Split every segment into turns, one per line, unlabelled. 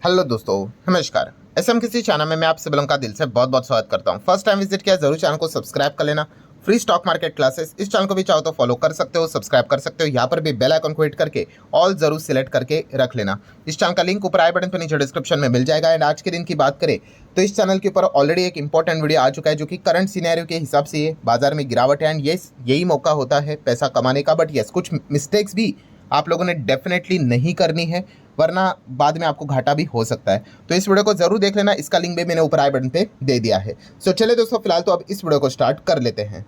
Hello दोस्तों, नमस्कार। SM किसी चैनल में मैं आप सभी लोगों का दिल से बहुत बहुत स्वागत करता हूं। फर्स्ट टाइम विजिट किया जरूर चैनल को सब्सक्राइब कर लेना। फ्री स्टॉक मार्केट क्लासेस इस चैनल को भी चाहो तो फॉलो कर सकते हो, सब्सक्राइब कर सकते हो। यहाँ पर भी बेल आइकन को हिट करके ऑल जरूर सिलेक्ट करके रख लेना। इस चैनल का लिंक ऊपर आई बटन पर नीचे डिस्क्रिप्शन में मिल जाएगा। एंड आज के दिन की बात करें तो इस चैनल के ऊपर ऑलरेडी एक इंपॉर्टेंट वीडियो आ चुका है जो कि करंट सिनेरियो के हिसाब से ये बाजार में गिरावट है। एंड यही मौका होता है पैसा कमाने का। बट यस, कुछ मिस्टेक्स भी आप लोगों ने डेफिनेटली नहीं करनी है, वरना बाद में आपको घाटा भी हो सकता है। तो इस वीडियो को जरूर देख लेना। इसका लिंक भी मैंने ऊपर आई बटन पे दे दिया है। सो चलिए दोस्तों, फिलहाल तो अब इस वीडियो को स्टार्ट कर लेते हैं।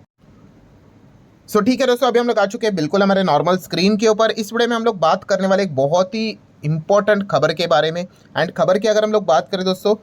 सो ठीक है दोस्तों, अभी हम लोग आ चुके हैं बिल्कुल हमारे नॉर्मल स्क्रीन के ऊपर। इस वीडियो में हम लोग बात करने वाले एक बहुत ही इंपॉर्टेंट खबर के बारे में। एंड खबर की अगर हम लोग बात करें दोस्तों,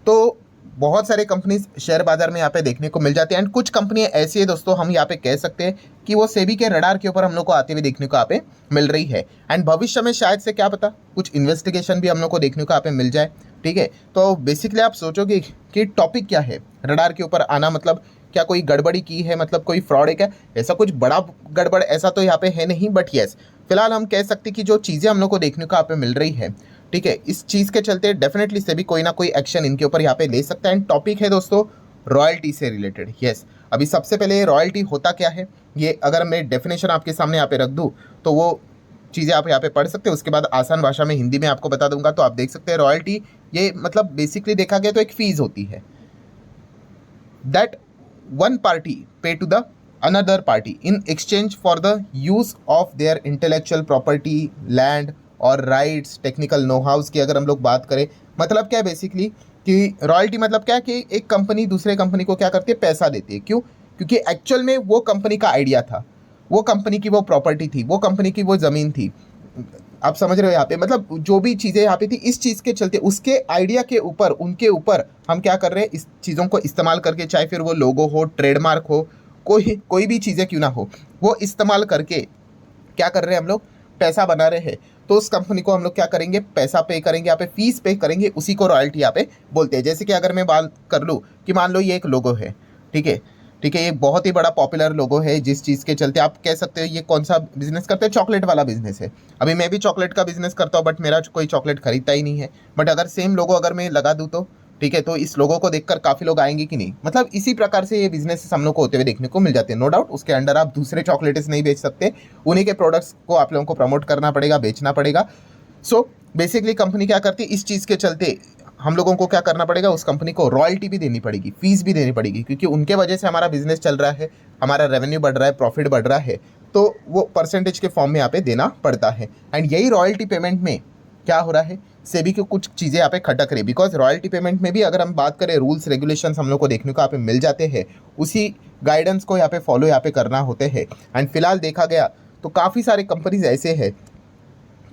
तो बहुत सारे कंपनीज शेयर बाजार में यहाँ पे देखने को मिल जाती है। एंड कुछ कंपनियां ऐसी है दोस्तों, हम यहाँ पे कह सकते हैं कि वो सेबी के रडार के ऊपर हम लोग को आते हुए देखने को यहाँ पे मिल रही है। एंड भविष्य में शायद से क्या पता कुछ इन्वेस्टिगेशन भी हम लोग को देखने को यहाँ पे मिल जाए। ठीक है, तो बेसिकली आप सोचोगे कि टॉपिक क्या है रडार के ऊपर आना, मतलब क्या कोई गड़बड़ी की है, मतलब कोई फ्रॉड है क्या? ऐसा कुछ बड़ा गड़बड़ ऐसा तो यहाँ पे है नहीं। बट यस, फिलहाल हम कह सकते कि जो चीज़ें हम लोग को देखने को यहाँ पे मिल रही है, ठीक है, इस चीज़ के चलते डेफिनेटली से भी कोई ना कोई एक्शन इनके ऊपर यहाँ पे ले सकता है। एंड टॉपिक है दोस्तों रॉयल्टी से रिलेटेड। यस, अभी सबसे पहले रॉयल्टी होता क्या है, ये अगर मैं डेफिनेशन आपके सामने यहाँ पे रख दूँ तो वो चीज़ें आप यहाँ पे पढ़ सकते हैं। उसके बाद आसान भाषा में हिंदी में आपको बता दूंगा। तो आप देख सकते हैं रॉयल्टी ये मतलब बेसिकली देखा गया तो एक फीस होती है that one party pay to the another party in exchange for the use of their intellectual property, land और राइट्स, टेक्निकल नो हाउस की अगर हम लोग बात करें, मतलब क्या है बेसिकली कि रॉयल्टी मतलब क्या है कि एक कंपनी दूसरे कंपनी को क्या करती है, पैसा देती है। क्यों? क्योंकि एक्चुअल में वो कंपनी का आइडिया था, वो कंपनी की वो प्रॉपर्टी थी, वो कंपनी की वो ज़मीन थी। आप समझ रहे हो यहाँ पे, मतलब जो भी चीज़ें यहाँ पे थी इस चीज़ के चलते उसके आइडिया के ऊपर, उनके ऊपर हम क्या कर रहे हैं, इस चीज़ों को इस्तेमाल करके, चाहे फिर वो लोगो हो, ट्रेडमार्क हो, कोई भी चीज़ें क्यों ना हो, वो इस्तेमाल करके क्या कर रहे हैं हम लोग, पैसा बना रहे हैं। तो उस कंपनी को हम लोग क्या करेंगे, पैसा पे करेंगे, यहाँ पे फीस पे करेंगे, उसी को रॉयल्टी यहाँ पे बोलते हैं। जैसे कि अगर मैं बात कर लूँ कि मान लो ये एक लोगो है, ठीक है, ठीक है, ये बहुत ही बड़ा पॉपुलर लोगो है जिस चीज़ के चलते आप कह सकते हो ये कौन सा बिजनेस करते हैं, चॉकलेट वाला बिजनेस है। अभी मैं भी चॉकलेट का बिजनेस करता हूँ बट मेरा कोई चॉकलेट खरीदता ही नहीं है। बट अगर सेम लोगो अगर मैं लगा दूँ तो ठीक है, तो इस लोगों को देखकर काफ़ी लोग आएंगे कि नहीं। मतलब इसी प्रकार से ये बिजनेस हम लोग को होते हुए देखने को मिल जाते हैं। नो डाउट उसके अंडर आप दूसरे चॉकलेट्स नहीं बेच सकते, उन्हीं के प्रोडक्ट्स को आप लोगों को प्रमोट करना पड़ेगा, बेचना पड़ेगा। सो बेसिकली कंपनी क्या करती है, इस चीज़ के चलते हम लोगों को क्या करना पड़ेगा, उस कंपनी को रॉयल्टी भी देनी पड़ेगी, फीस भी देनी पड़ेगी, क्योंकि उनके वजह से हमारा बिजनेस चल रहा है, हमारा रेवेन्यू बढ़ रहा है, प्रॉफिट बढ़ रहा है। तो वो परसेंटेज के फॉर्म में यहाँ पे देना पड़ता है। एंड यही रॉयल्टी पेमेंट में क्या हो रहा है, सेबी की कुछ चीज़ें यहाँ पे खटक रही। बिकॉज रॉयल्टी पेमेंट में भी अगर हम बात करें, रूल्स रेगुलेशंस हम लोग को देखने को यहाँ पे मिल जाते हैं, उसी गाइडेंस को यहाँ पे फॉलो यहाँ पे करना होते हैं। एंड फिलहाल देखा गया तो काफ़ी सारे कंपनीज ऐसे हैं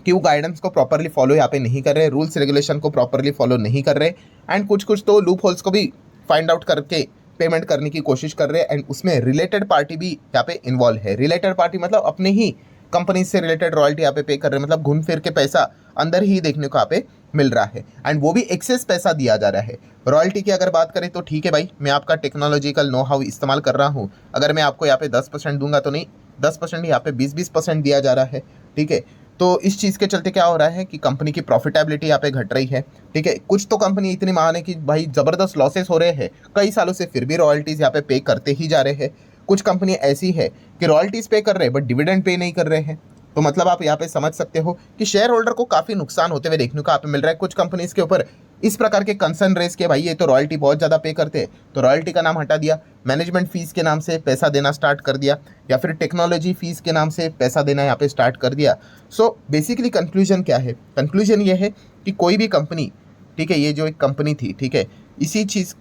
कि वो गाइडेंस को प्रॉपरली फॉलो यहाँ पे नहीं कर रहे, रूल्स रेगुलेशन को प्रॉपरली फॉलो नहीं कर रहे। एंड कुछ तो लूप होल्स को भी फाइंड आउट करके पेमेंट करने की कोशिश कर रहे हैं। एंड उसमें रिलेटेड पार्टी भी यहाँ पे इन्वॉल्व है। रिलेटेड पार्टी मतलब अपने ही कंपनी से रिलेटेड रॉयल्टी यहाँ पे कर रहे हैं, मतलब घूम फिर के पैसा अंदर ही देखने को यहाँ पे मिल रहा है। एंड वो भी एक्सेस पैसा दिया जा रहा है। रॉयल्टी की अगर बात करें तो ठीक है भाई, मैं आपका टेक्नोलॉजिकल नो हाउ इस्तेमाल कर रहा हूँ, अगर मैं आपको यहाँ पे 10% दूंगा तो नहीं, 10% यहाँ पे 20% दिया जा रहा है। ठीक है, तो इस चीज़ के चलते क्या हो रहा है कि कंपनी की प्रॉफिटेबिलिटी यहाँ पे घट रही है। ठीक है, कुछ तो कंपनी इतनी महान है कि भाई ज़बरदस्त लॉसेस हो रहे हैं कई सालों से, फिर भी रॉयल्टीज़ यहाँ पे करते ही जा रहे हैं। कुछ कंपनी ऐसी है कि रॉयल्टीज़ पे कर रहे हैं बट डिविडेंड पे नहीं कर रहे हैं। तो मतलब आप यहाँ पे समझ सकते हो कि शेयर होल्डर को काफ़ी नुकसान होते हुए देखने को यहाँ पे मिल रहा है। कुछ कंपनीज के ऊपर इस प्रकार के कंसर्न रेस के भाई ये तो रॉयल्टी बहुत ज़्यादा पे करते हैं, तो रॉयल्टी का नाम हटा दिया, मैनेजमेंट फीस के नाम से पैसा देना स्टार्ट कर दिया, या फिर टेक्नोलॉजी फीस के नाम से पैसा देना यहाँ पे स्टार्ट कर दिया। सो बेसिकली कंक्लूजन क्या है, कंक्लूजन ये है कि कोई भी कंपनी, ठीक है, ये जो एक कंपनी थी, ठीक है, इसी चीज़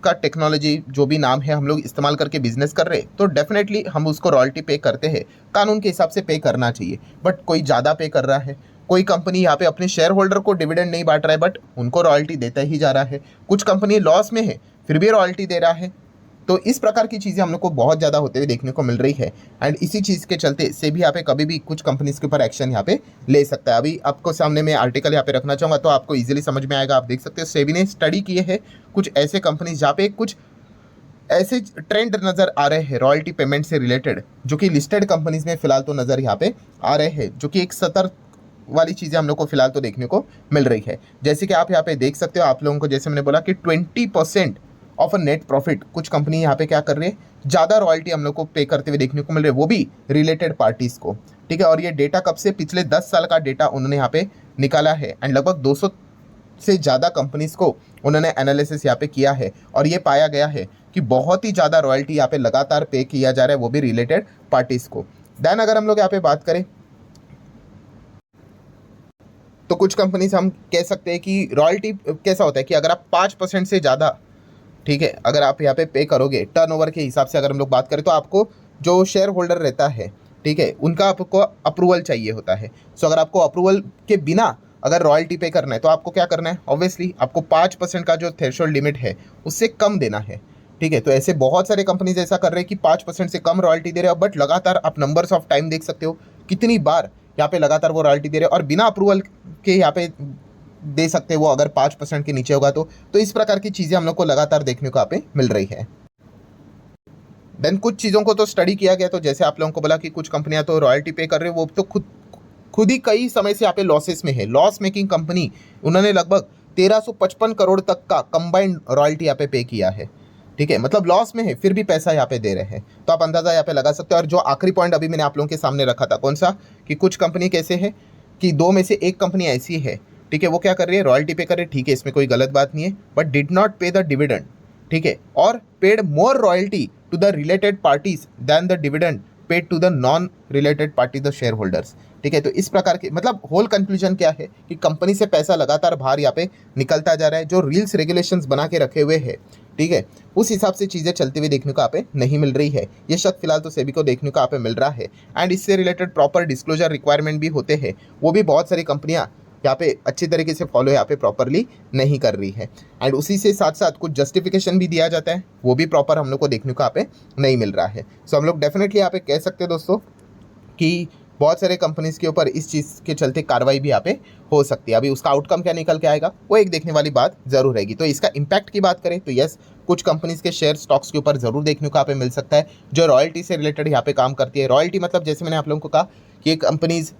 का टेक्नोलॉजी जो भी नाम है हम लोग इस्तेमाल करके बिजनेस कर रहे हैं, तो डेफिनेटली हम उसको रॉयल्टी पे करते हैं, कानून के हिसाब से पे करना चाहिए। बट कोई ज़्यादा पे कर रहा है, कोई कंपनी यहाँ पे अपने शेयर होल्डर को डिविडेंड नहीं बांट रहा है बट उनको रॉयल्टी देता ही जा रहा है। कुछ कंपनी लॉस में है फिर भी रॉयल्टी दे रहा है। तो इस प्रकार की चीज़ें हम लोग को बहुत ज़्यादा होते हुए देखने को मिल रही है। एंड इसी चीज़ के चलते से भी यहाँ पे कभी भी कुछ कंपनीज के ऊपर एक्शन यहाँ पे ले सकता है। अभी आपको सामने में आर्टिकल यहाँ पे रखना चाहूँगा तो आपको इजीली समझ में आएगा। आप देख सकते हो सेबी ने स्टडी किए हैं कुछ ऐसे कंपनीज जहाँ पे कुछ ऐसे ट्रेंड नज़र आ रहे हैं रॉयल्टी पेमेंट से रिलेटेड, जो कि लिस्टेड कंपनीज में फिलहाल तो नज़र यहाँ पे आ रहे हैं, जो कि एक वाली चीज़ें हम लोग को फिलहाल तो देखने को मिल रही है। जैसे कि आप यहाँ पे देख सकते हो, आप लोगों को जैसे मैंने बोला कि 20% ऑफ अ नेट प्रॉफिट कुछ कंपनी यहाँ पे क्या कर रही है, ज़्यादा रॉयल्टी हम लोग को पे करते हुए देखने को मिल रही है, वो भी रिलेटेड पार्टीज़ को। ठीक है, और ये डेटा कब से, पिछले 10 साल का डेटा उन्होंने यहाँ पे निकाला है एंड लगभग 200 से ज़्यादा कंपनीज को उन्होंने एनालिसिस यहाँ पे किया है और ये पाया गया है कि बहुत ही ज़्यादा रॉयल्टी यहाँ पे लगातार पे किया जा रहा है, वो भी रिलेटेड पार्टीज़ को। देन अगर हम लोग यहाँ पे बात करें तो कुछ कंपनीज हम कह सकते हैं कि रॉयल्टी कैसा होता है कि अगर आप 5% से ज़्यादा, ठीक है, अगर आप यहाँ पे करोगे टर्नओवर के हिसाब से, अगर हम लोग बात करें तो आपको जो शेयर होल्डर रहता है, ठीक है, उनका आपको अप्रूवल चाहिए होता है। सो अगर आपको अप्रूवल के बिना अगर रॉयल्टी पे करना है तो आपको क्या करना है, ऑब्वियसली आपको 5% का जो थ्रेशोल्ड लिमिट है उससे कम देना है। ठीक है, तो ऐसे बहुत सारे कंपनीज ऐसा कर रहे हैं कि 5% से कम रॉयल्टी दे रहे हो, बट लगातार आप नंबर्स ऑफ टाइम देख सकते हो कितनी बार यहाँ पे लगातार वो रॉयल्टी दे रहे हैं और बिना अप्रूवल के यहाँ पे दे सकते हैं वो, अगर 5% के नीचे होगा तो इस प्रकार की चीज़ें हम लोग को लगातार देखने को यहाँ पे मिल रही है। देन कुछ चीज़ों को तो स्टडी किया गया, तो जैसे आप लोगों को बोला कि कुछ कंपनियां तो रॉयल्टी पे कर रहे हैं, वो तो खुद ही कई समय से यहाँ पे लॉसेस में है, लॉस मेकिंग कंपनी, उन्होंने लगभग 1355 करोड़ तक का कंबाइंड रॉयल्टी यहाँ पे किया है। ठीक है, मतलब लॉस में है फिर भी पैसा यहाँ पे दे रहे हैं, तो आप अंदाजा यहाँ पे लगा सकते हो। और जो आखिरी पॉइंट अभी मैंने आप लोगों के सामने रखा था, कौन सा, कि कुछ कंपनी कैसे है कि 2 में से 1 कंपनी ऐसी है, ठीक है, वो क्या कर रही है, रॉयल्टी पे कर रही है, ठीक है, इसमें कोई गलत बात नहीं है, but did not pay the dividend, ठीक है, और paid more royalty to the related parties than the dividend paid to the non related party the shareholders. ठीक है, तो इस प्रकार के, मतलब होल कंक्लूजन क्या है कि कंपनी से पैसा लगातार बाहर यहाँ पे निकलता जा रहा है, जो रूल्स रेगुलेशंस बना के रखे हुए हैं, ठीक है, उस हिसाब से चीज़ें चलती हुई देखने को यहाँ पे नहीं मिल रही है। ये शक फिलहाल तो सेबी को देखने को यहाँ पे मिल रहा है एंड इससे रिलेटेड प्रॉपर डिस्क्लोजर रिक्वायरमेंट भी होते हैं, वो भी बहुत सारी कंपनियाँ यहाँ पे अच्छी तरीके से फॉलो यहाँ पे प्रॉपरली नहीं कर रही है एंड उसी से साथ साथ कुछ जस्टिफिकेशन भी दिया जाता है, वो भी प्रॉपर हम लोग को देखने को यहाँ पे नहीं मिल रहा है। सो हम लोग डेफिनेटली यहाँ पे कह सकते हैं दोस्तों कि बहुत सारे कंपनीज़ के ऊपर इस चीज़ के चलते कार्रवाई भी यहाँ पे हो सकती है। अभी उसका आउटकम क्या निकल के आएगा वो एक देखने वाली बात ज़रूर रहेगी। तो इसका इम्पैक्ट की बात करें तो यस, कुछ कंपनीज़ के शेयर स्टॉक्स के ऊपर ज़रूर देखने को यहाँ पे मिल सकता है जो रॉयल्टी से रिलेटेड यहाँ पे काम करती है। रॉयल्टी मतलब जैसे मैंने आप लोगों को कहा कि ये कंपनीज़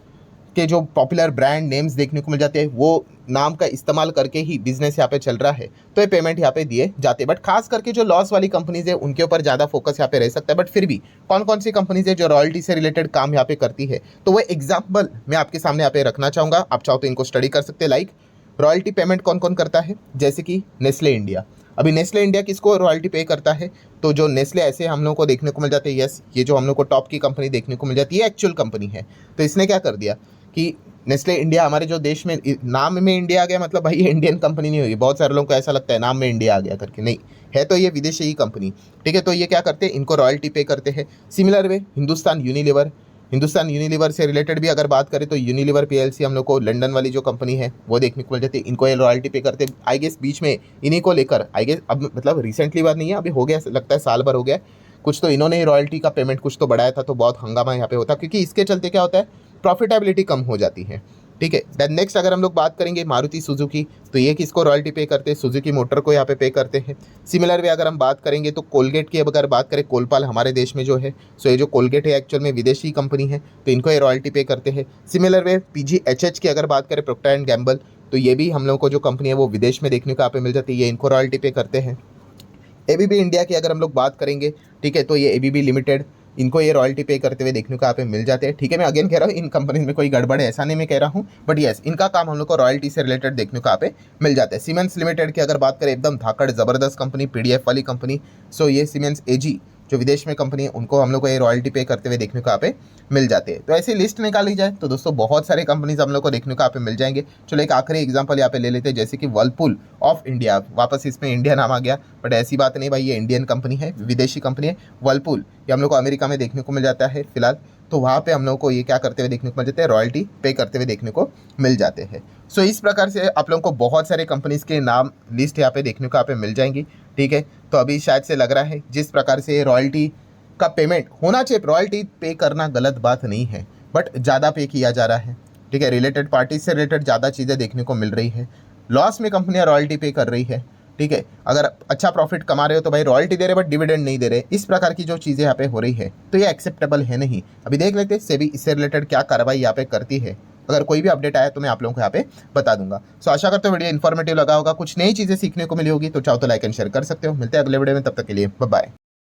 के जो पॉपुलर ब्रांड नेम्स देखने को मिल जाते हैं, वो नाम का इस्तेमाल करके ही बिजनेस यहाँ पे चल रहा है, तो ये पेमेंट यहाँ पे दिए जाते हैं। बट खास करके जो लॉस वाली कंपनीज है उनके ऊपर ज़्यादा फोकस यहाँ पे रह सकता है। बट फिर भी कौन कौन सी कंपनीज है जो रॉयल्टी से रिलेटेड काम यहाँ पे करती है, तो वो एग्जाम्पल मैं आपके सामने यहाँ पे रखना चाहूँगा। आप चाहो तो इनको स्टडी कर सकते हैं। लाइक रॉयल्टी पेमेंट कौन कौन करता है, जैसे कि नेस्ले इंडिया। अभी नेस्ले इंडिया किसको रॉयल्टी पे करता है, तो जो नेस्ले ऐसे हम लोग को देखने को मिल जाते हैं, यस, ये जो हम लोग को टॉप की कंपनी देखने को मिल जाती है एक्चुअल कंपनी है। तो इसने क्या कर दिया कि नेस्ले इंडिया हमारे जो देश में नाम में इंडिया आ गया, मतलब भाई ये इंडियन कंपनी नहीं होगी। बहुत सारे लोगों को ऐसा लगता है नाम में इंडिया आ गया करके, नहीं है, तो ये विदेशी ही कंपनी। ठीक है, तो ये क्या करते हैं, इनको रॉयल्टी पे करते हैं। सिमिलर वे हिंदुस्तान यूनिलीवर से रिलेटेड भी अगर बात करें तो यूनिलीवर पीएलसी हम लोग को लंदन वाली जो कंपनी है वो देखने को मिल जाती है, इनको ये रॉयल्टी पे करते हैं। आई गेस बीच में इन्हीं को लेकर, आई गेस अब मतलब रिसेंटली बात नहीं है, अभी हो गया, लगता है साल भर हो गया कुछ, तो इन्होंने रॉयल्टी का पेमेंट कुछ तो बढ़ाया था, तो बहुत हंगामा यहाँ पे होता, क्योंकि इसके चलते क्या होता है, प्रॉफिटेबिलिटी कम हो जाती है। ठीक है, देन नेक्स्ट अगर हम लोग बात करेंगे मारुति सुजुकी, तो ये किसको रॉयल्टी पे करते हैं, सुजुकी मोटर को यहाँ पे करते हैं। सिमिलर वे अगर हम बात करेंगे तो कोलगेट की अगर बात करें, कोलपाल हमारे देश में जो है, सो ये जो कोलगेट है एक्चुअल में विदेशी कंपनी है, तो इनको ये रॉयल्टी पे करते हैं। सिमिलर वे PGHH की अगर बात करें, प्रोक्टर एंड गैम्बल, तो ये भी हम लोग को जो कंपनी है वो विदेश में देखने को यहाँ पे मिल जाती है, ये इनको रॉयल्टी पे करते हैं। ABB इंडिया की अगर हम लोग बात करेंगे, ठीक है, तो ये ABB लिमिटेड, इनको ये रॉयल्टी पे करते हुए देखने को यहाँ पे मिल जाते हैं। ठीक है, मैं अगेन कह रहा हूँ इन कंपनीज में कोई गड़बड़ है ऐसा नहीं मैं कह रहा हूँ, बट यस, इनका काम हम लोग को रॉयल्टी से रिलेटेड देखने को यहाँ पे मिल जाता है। सीमेंस लिमिटेड की अगर बात करें, एकदम धाकड़ ज़बरदस्त कंपनी, PDF वाली कंपनी, सो ये सीमेंस AG जो विदेश में कंपनी है, उनको हम लोग को ये रॉयल्टी पे करते हुए देखने को यहाँ पे मिल जाते हैं। तो ऐसी लिस्ट निकाली जाए तो दोस्तों बहुत सारे कंपनीज हम लोग को देखने को यहाँ पे मिल जाएंगे। चलो एक आखिरी एग्जांपल यहाँ पे ले लेते हैं, जैसे कि वर्लपूल ऑफ इंडिया, वापस इसमें इंडिया नाम आ गया, बट ऐसी बात नहीं भाई, ये इंडियन कंपनी है, विदेशी कंपनी है। वर्लपूल ये हम लोग को अमेरिका में देखने को मिल जाता है फिलहाल, तो वहाँ पे हम लोग को ये क्या करते हुए देखने को मिल जाते हैं, रॉयल्टी पे करते हुए देखने को मिल जाते हैं। सो इस प्रकार से आप लोगों को बहुत सारे कंपनीज के नाम लिस्ट यहाँ पे देखने को यहाँ पे मिल जाएंगी। ठीक है, तो अभी शायद से लग रहा है जिस प्रकार से रॉयल्टी का पेमेंट होना चाहिए, रॉयल्टी पे करना गलत बात नहीं है, बट ज़्यादा पे किया जा रहा है। ठीक है, रिलेटेड पार्टी से रिलेटेड ज़्यादा चीज़ें देखने को मिल रही है, लॉस में कंपनियां रॉयल्टी पे कर रही है। ठीक है, अगर अच्छा प्रॉफिट कमा रहे हो तो भाई रॉयल्टी दे रहे बट डिविडेंड नहीं दे रहे, इस प्रकार की जो चीज़ें यहाँ पे हो रही है तो ये एक्सेप्टेबल है नहीं। अभी देख लेते हैं सेबी इससे रिलेटेड क्या कार्रवाई यहाँ पे करती है। अगर कोई भी अपडेट आया तो मैं आप लोगों को यहाँ पे बता दूंगा। सो आशा करते हो वीडियो इन्फॉर्मेटिव लगा होगा, कुछ नई चीज़ें सीखने को मिली होगी, तो चाहो तो लाइक एंड शेयर कर सकते हो। मिलते हैं अगले वीडियो में, तब तक के लिए बाय बाय।